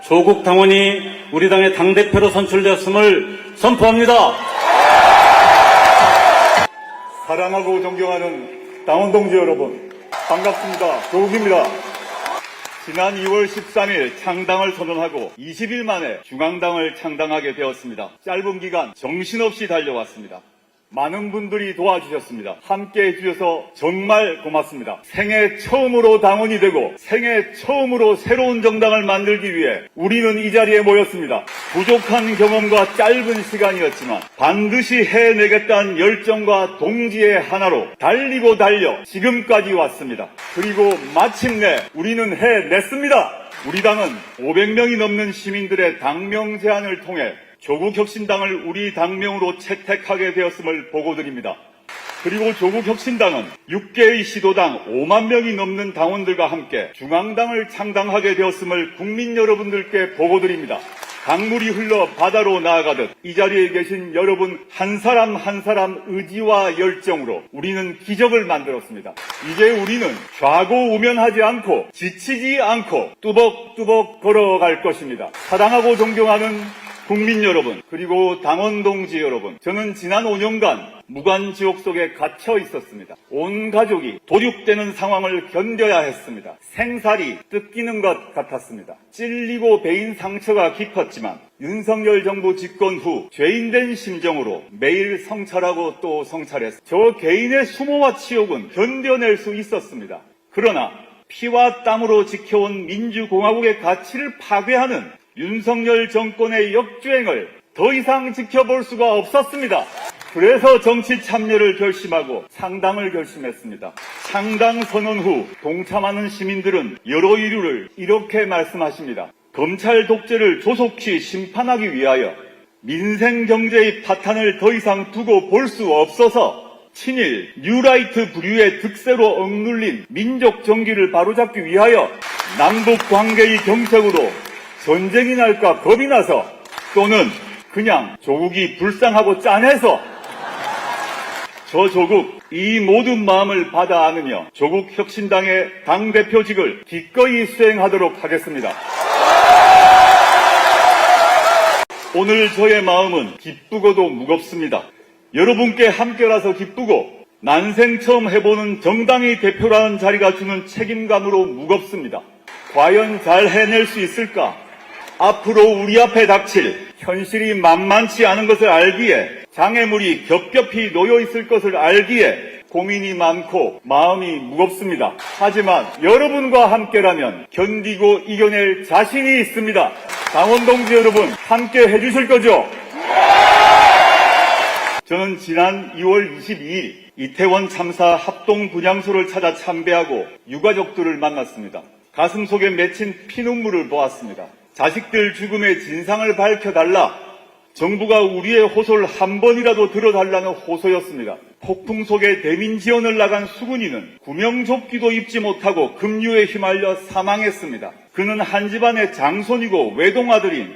조국 당원이 우리 당의 당대표로 선출되었음을 선포합니다. 사랑하고 존경하는 당원 동지 여러분, 반갑습니다. 조국입니다. 지난 2월 13일 창당을 선언하고 20일 만에 중앙당을 창당하게 되었습니다. 짧은 기간 정신없이 달려왔습니다. 많은 분들이 도와주셨습니다. 함께 해주셔서 정말 고맙습니다. 생애 처음으로 당원이 되고 생애 처음으로 새로운 정당을 만들기 위해 우리는 이 자리에 모였습니다. 부족한 경험과 짧은 시간이었지만 반드시 해내겠다는 열정과 동지의 하나로 달리고 달려 지금까지 왔습니다. 그리고 마침내 우리는 해냈습니다. 우리 당은 500명이 넘는 시민들의 당명 제안을 통해 조국혁신당을 우리 당명으로 채택하게 되었음을 보고드립니다. 그리고 조국혁신당은 6개의 시도당 5만 명이 넘는 당원들과 함께 중앙당을 창당하게 되었음을 국민 여러분들께 보고드립니다. 강물이 흘러 바다로 나아가듯 이 자리에 계신 여러분 한 사람 한 사람 의지와 열정으로 우리는 기적을 만들었습니다. 이제 우리는 좌고우면하지 않고 지치지 않고 뚜벅뚜벅 걸어갈 것입니다. 사랑하고 존경하는 국민 여러분, 그리고 당원 동지 여러분, 저는 지난 5년간 무관지옥 속에 갇혀 있었습니다. 온 가족이 도륙되는 상황을 견뎌야 했습니다. 생살이 뜯기는 것 같았습니다. 찔리고 베인 상처가 깊었지만 윤석열 정부 집권 후 죄인된 심정으로 매일 성찰하고 또 성찰했습니다. 저 개인의 수모와 치욕은 견뎌낼 수 있었습니다. 그러나 피와 땀으로 지켜온 민주공화국의 가치를 파괴하는 윤석열 정권의 역주행을 더 이상 지켜볼 수가 없었습니다. 그래서 정치 참여를 결심하고 창당을 결심했습니다. 창당 선언 후 동참하는 시민들은 여러 이유를 이렇게 말씀하십니다. 검찰 독재를 조속히 심판하기 위하여 민생 경제의 파탄을 더 이상 두고 볼 수 없어서 친일 뉴라이트 부류의 득세로 억눌린 민족 정기를 바로잡기 위하여 남북 관계의 경색으로 전쟁이 날까 겁이 나서 또는 그냥 조국이 불쌍하고 짠해서 저 조국 이 모든 마음을 받아 안으며 조국혁신당의 당대표직을 기꺼이 수행하도록 하겠습니다. 오늘 저의 마음은 기쁘고도 무겁습니다. 여러분께 함께라서 기쁘고 난생 처음 해보는 정당의 대표라는 자리가 주는 책임감으로 무겁습니다. 과연 잘 해낼 수 있을까? 앞으로 우리 앞에 닥칠 현실이 만만치 않은 것을 알기에 장애물이 겹겹이 놓여 있을 것을 알기에 고민이 많고 마음이 무겁습니다. 하지만 여러분과 함께라면 견디고 이겨낼 자신이 있습니다. 당원 동지 여러분 함께 해주실 거죠? 저는 지난 2월 22일 이태원 참사 합동 분향소를 찾아 참배하고 유가족들을 만났습니다. 가슴 속에 맺힌 피눈물을 보았습니다. 자식들 죽음의 진상을 밝혀달라. 정부가 우리의 호소를 한 번이라도 들어달라는 호소였습니다. 폭풍 속에 대민 지원을 나간 수근이는 구명조끼도 입지 못하고 급류에 휘말려 사망했습니다. 그는 한 집안의 장손이고 외동아들인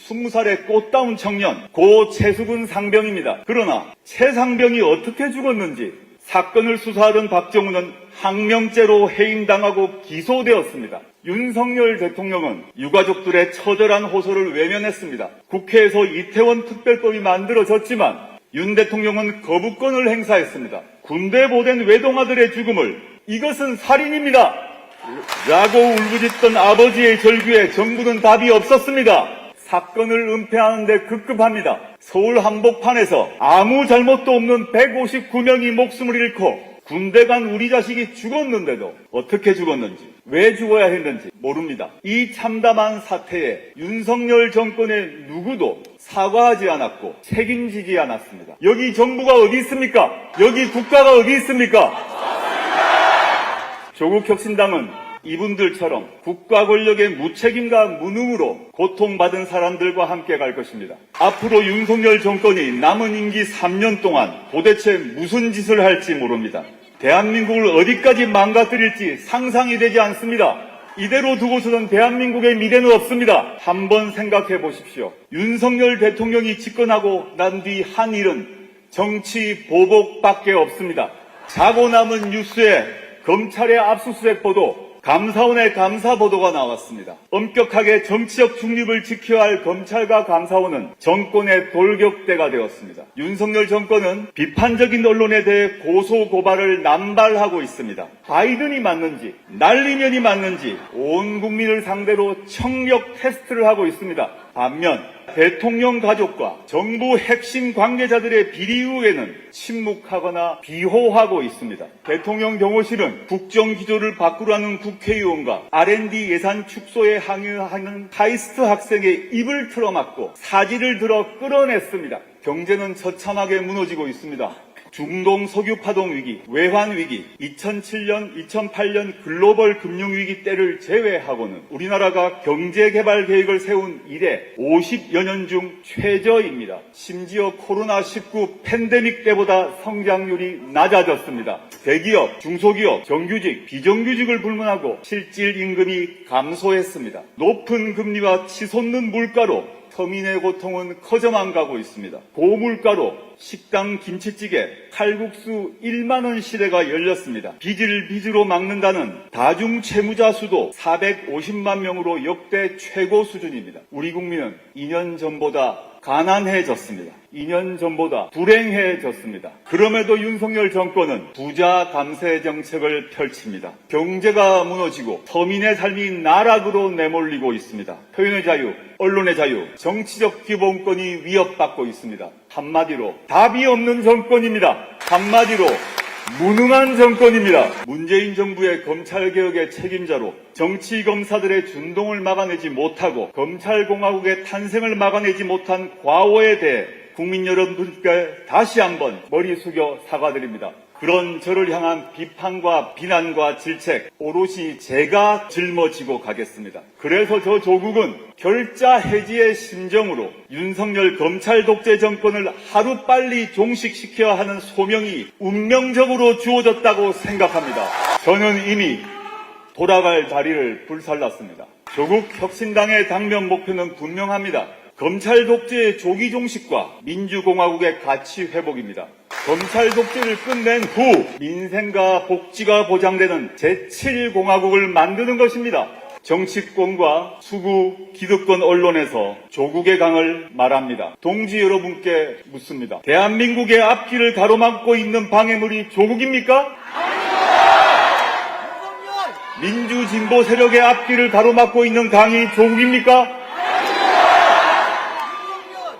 20살의 꽃다운 청년 고 최수근 상병입니다. 그러나 최 상병이 어떻게 죽었는지 사건을 수사하던 박정우는 항명죄로 해임당하고 기소되었습니다. 윤석열 대통령은 유가족들의 처절한 호소를 외면했습니다. 국회에서 이태원 특별법이 만들어졌지만 윤 대통령은 거부권을 행사했습니다. 군대 보낸 외동아들의 죽음을 이것은 살인입니다 라고 울부짖던 아버지의 절규에 정부는 답이 없었습니다. 사건을 은폐하는 데 급급합니다. 서울 한복판에서 아무 잘못도 없는 159명이 목숨을 잃고 군대 간 우리 자식이 죽었는데도 어떻게 죽었는지, 왜 죽어야 했는지 모릅니다. 이 참담한 사태에 윤석열 정권의 누구도 사과하지 않았고 책임지지 않았습니다. 여기 정부가 어디 있습니까? 여기 국가가 어디 있습니까? 조국혁신당은 이분들처럼 국가 권력의 무책임과 무능으로 고통받은 사람들과 함께 갈 것입니다. 앞으로 윤석열 정권이 남은 임기 3년 동안 도대체 무슨 짓을 할지 모릅니다. 대한민국을 어디까지 망가뜨릴지 상상이 되지 않습니다. 이대로 두고서는 대한민국의 미래는 없습니다. 한번 생각해 보십시오. 윤석열 대통령이 집권하고 난 뒤 한 일은 정치 보복밖에 없습니다. 자고 남은 뉴스에 검찰의 압수수색 보도, 감사원의 감사 보도가 나왔습니다. 엄격하게 정치적 중립을 지켜야 할 검찰과 감사원은 정권의 돌격대가 되었습니다. 윤석열 정권은 비판적인 언론에 대해 고소 고발을 남발하고 있습니다. 바이든이 맞는지 날리면이 맞는지 온 국민을 상대로 청력 테스트를 하고 있습니다. 반면 대통령 가족과 정부 핵심 관계자들의 비리 의혹에는 침묵하거나 비호하고 있습니다. 대통령 경호실은 국정기조를 바꾸라는 국회의원과 R&D 예산 축소에 항의하는 카이스트 학생의 입을 틀어막고 사지를 들어 끌어냈습니다. 경제는 처참하게 무너지고 있습니다. 중동 석유 파동 위기, 외환 위기, 2007년, 2008년 글로벌 금융위기 때를 제외하고는 우리나라가 경제개발 계획을 세운 이래 50여 년 중 최저입니다. 심지어 코로나19 팬데믹 때보다 성장률이 낮아졌습니다. 대기업, 중소기업, 정규직, 비정규직을 불문하고 실질 임금이 감소했습니다. 높은 금리와 치솟는 물가로 서민의 고통은 커져만 가고 있습니다. 고물가로 식당 김치찌개, 칼국수 1만원 시대가 열렸습니다. 빚을 빚으로 막는다는 다중채무자 수도 450만 명으로 역대 최고 수준입니다. 우리 국민은 2년 전보다 가난해졌습니다. 2년 전보다 불행해졌습니다. 그럼에도 윤석열 정권은 부자 감세 정책을 펼칩니다. 경제가 무너지고 서민의 삶이 나락으로 내몰리고 있습니다. 표현의 자유, 언론의 자유, 정치적 기본권이 위협받고 있습니다. 한마디로 답이 없는 정권입니다. 한마디로 무능한 정권입니다. 문재인 정부의 검찰개혁의 책임자로 정치검사들의 준동을 막아내지 못하고 검찰공화국의 탄생을 막아내지 못한 과오에 대해 국민 여러분께 다시 한번 머리 숙여 사과드립니다. 그런 저를 향한 비판과 비난과 질책 오롯이 제가 짊어지고 가겠습니다. 그래서 저 조국은 결자 해지의 심정으로 윤석열 검찰 독재 정권을 하루빨리 종식시켜야 하는 소명이 운명적으로 주어졌다고 생각합니다. 저는 이미 돌아갈 다리를 불살랐습니다. 조국 혁신당의 당면 목표는 분명합니다. 검찰 독재의 조기 종식과 민주공화국의 가치 회복입니다. 검찰 독재를 끝낸 후 민생과 복지가 보장되는 제7공화국을 만드는 것입니다. 정치권과 수구 기득권 언론에서 조국의 강을 말합니다. 동지 여러분께 묻습니다. 대한민국의 앞길을 가로막고 있는 방해물이 조국입니까? 민주진보 세력의 앞길을 가로막고 있는 강이 조국입니까?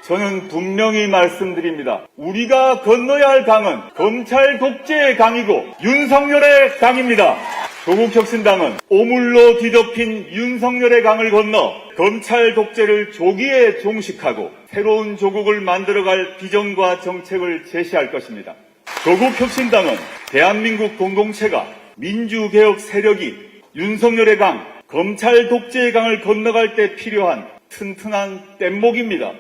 저는 분명히 말씀드립니다. 우리가 건너야 할 강은 검찰 독재의 강이고 윤석열의 강입니다. 조국혁신당은 오물로 뒤덮인 윤석열의 강을 건너 검찰 독재를 조기에 종식하고 새로운 조국을 만들어갈 비전과 정책을 제시할 것입니다. 조국혁신당은 대한민국 공동체가 민주개혁 세력이 윤석열의 강, 검찰 독재의 강을 건너갈 때 필요한 튼튼한 뗏목입니다.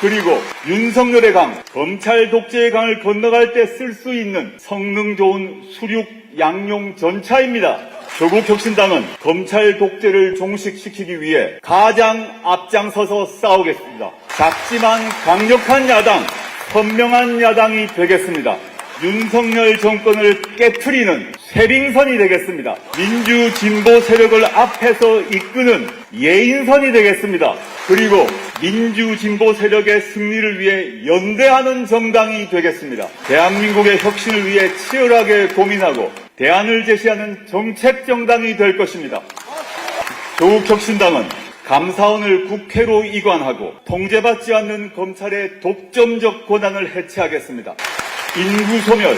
그리고 윤석열의 강, 검찰 독재의 강을 건너갈 때 쓸 수 있는 성능 좋은 수륙 양용 전차입니다. 조국혁신당은 검찰 독재를 종식시키기 위해 가장 앞장서서 싸우겠습니다. 작지만 강력한 야당, 선명한 야당이 되겠습니다. 윤석열 정권을 깨트리는 쇄빙선이 되겠습니다. 민주진보 세력을 앞에서 이끄는 예인선이 되겠습니다. 그리고 민주진보 세력의 승리를 위해 연대하는 정당이 되겠습니다. 대한민국의 혁신을 위해 치열하게 고민하고 대안을 제시하는 정책 정당이 될 것입니다. 조국혁신당은 감사원을 국회로 이관하고 통제받지 않는 검찰의 독점적 권한을 해체하겠습니다. 인구 소멸,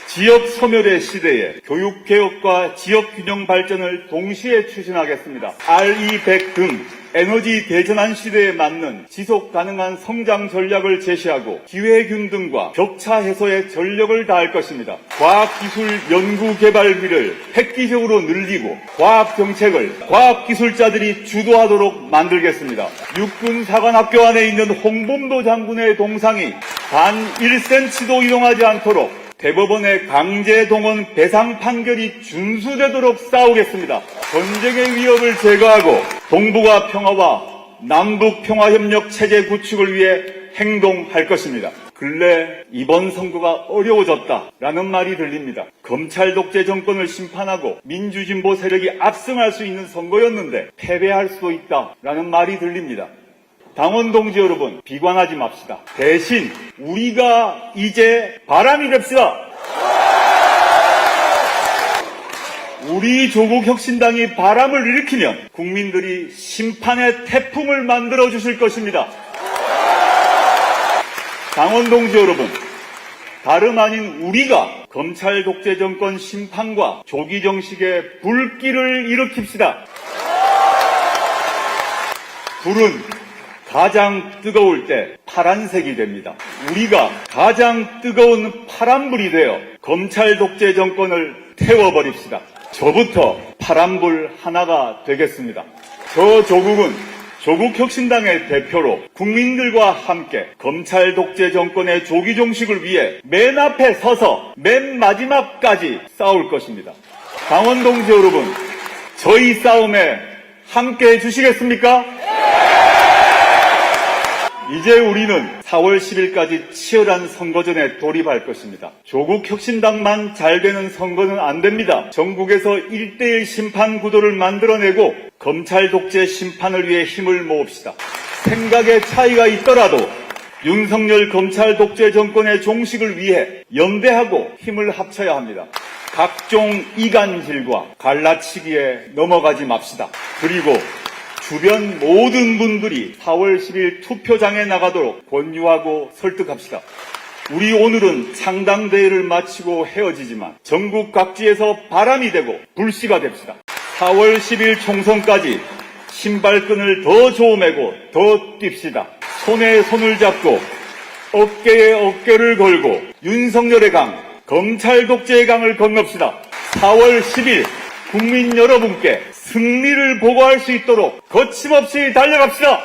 지역 소멸의 시대에 교육개혁과 지역균형 발전을 동시에 추진하겠습니다. RE100 등 에너지 대전환 시대에 맞는 지속 가능한 성장 전략을 제시하고 기회균등과 격차 해소에 전력을 다할 것입니다. 과학기술 연구개발비를 획기적으로 늘리고 과학정책을 과학기술자들이 주도하도록 만들겠습니다. 육군사관학교 안에 있는 홍범도 장군의 동상이 단 1cm도 이동하지 않도록 대법원의 강제동원 배상 판결이 준수되도록 싸우겠습니다. 전쟁의 위협을 제거하고 동북아 평화와 남북 평화협력 체제 구축을 위해 행동할 것입니다. 근래 이번 선거가 어려워졌다라는 말이 들립니다. 검찰 독재 정권을 심판하고 민주진보 세력이 압승할 수 있는 선거였는데 패배할 수도 있다라는 말이 들립니다. 당원 동지 여러분, 비관하지 맙시다. 대신 우리가 이제 바람이 됩시다. 우리 조국혁신당이 바람을 일으키면 국민들이 심판의 태풍을 만들어 주실 것입니다. 당원 동지 여러분, 다름 아닌 우리가 검찰 독재 정권 심판과 조기 정식의 불길을 일으킵시다. 불은 가장 뜨거울 때 파란색이 됩니다. 우리가 가장 뜨거운 파란불이 되어 검찰 독재 정권을 태워버립시다. 저부터 파란불 하나가 되겠습니다. 저 조국은 조국혁신당의 대표로 국민들과 함께 검찰 독재 정권의 조기 종식을 위해 맨 앞에 서서 맨 마지막까지 싸울 것입니다. 당원 동지 여러분, 저희 싸움에 함께 해주시겠습니까? 이제 우리는 4월 10일까지 치열한 선거전에 돌입할 것입니다. 조국혁신당만 잘 되는 선거는 안 됩니다. 전국에서 1대1 심판 구도를 만들어내고 검찰 독재 심판을 위해 힘을 모읍시다. 생각의 차이가 있더라도 윤석열 검찰 독재 정권의 종식을 위해 연대하고 힘을 합쳐야 합니다. 각종 이간질과 갈라치기에 넘어가지 맙시다. 그리고 주변 모든 분들이 4월 10일 투표장에 나가도록 권유하고 설득합시다. 우리 오늘은 창당대회를 마치고 헤어지지만 전국 각지에서 바람이 되고 불씨가 됩시다. 4월 10일 총선까지 신발끈을 더 조매고 더 뜁시다. 손에 손을 잡고 어깨에 어깨를 걸고 윤석열의 강, 검찰 독재의 강을 건넙시다. 4월 10일 국민 여러분께 승리를 보고할 수 있도록 거침없이 달려갑시다.